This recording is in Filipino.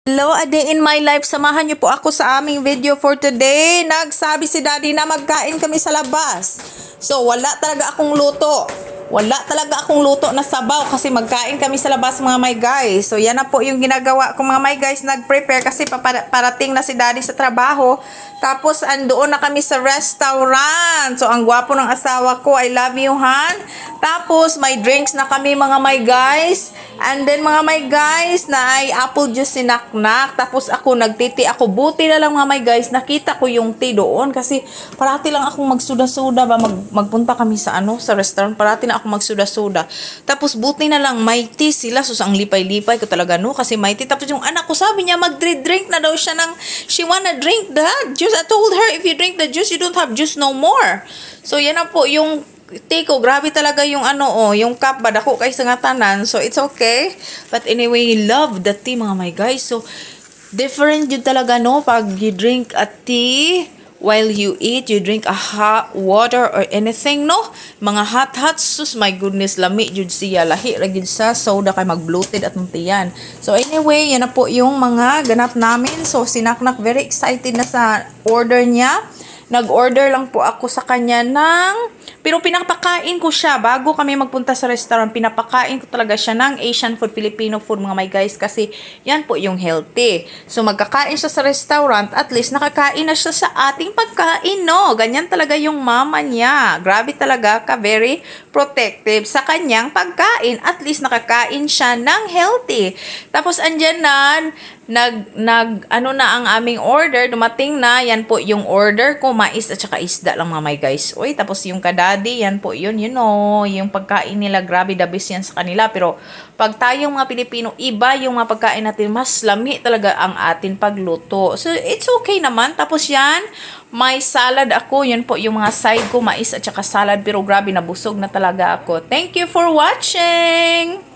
Hello, a day in my life. Samahan niyo po ako sa aming video for today. Nagsabi si Daddy na magkain kami sa labas. So, wala talaga akong luto. Wala talaga akong luto na sabaw kasi magkain kami sa labas mga my guys. So, yan na po yung ginagawa ko mga my guys. Nag-prepare kasi parating na si Daddy sa trabaho. Tapos, andoon na kami sa restaurant. So, ang gwapo ng asawa ko. I love you, Han. Tapos, may drinks na kami mga my guys. And then mga my guys, na ay apple juice si Naknak. Tapos ako nagtiti ako. Buti na lang mga my guys, nakita ko yung tea doon. Kasi parati lang akong magsuda-suda ba. Magpunta kami sa sa restaurant. Parati na ako magsuda-suda. Tapos buti na lang may tea sila. So ang lipay-lipay ko talaga kasi may tea. Tapos yung anak ko sabi niya mag-drink na daw siya ng she wanna drink the juice. I told her if you drink the juice, you don't have juice no more. So yan na po yung Tiko, grabe talaga yung yung cup ba dako kay sa ngatanan. So it's okay. But anyway, love the tea mga my guys. So different yun talaga pag you drink a tea while you eat, you drink a hot water or anything Mga hot sus my goodness, lami jud siya, lahi ra gid sa soda kay mag-bloated at tiyan. So anyway, yan na po yung mga ganap namin. So si Naknak very excited na sa order niya. Nag-order lang po ako sa kanya pero pinapakain ko siya bago kami magpunta sa restaurant. Pinapakain ko talaga siya ng Asian food, Filipino food mga my guys kasi yan po yung healthy. So magkakain siya sa restaurant, at least nakakain na siya sa ating pagkain, Ganyan talaga yung mama niya. Grabe talaga very protective sa kanyang pagkain. At least nakakain siya ng healthy. Tapos andyan na ang aming order, dumating na, yan po yung order ko, mais at saka isda lang mga my guys. Uy, tapos yung kadadi, yan po yun, yung pagkain nila, grabe the best yan sa kanila. Pero pag tayong mga Pilipino, iba yung mga pagkain natin, mas lami talaga ang atin pagluto. So it's okay naman. Tapos yan, may salad ako, yun po yung mga side ko, mais at saka salad, pero grabe nabusog na talaga ako. Thank you for watching!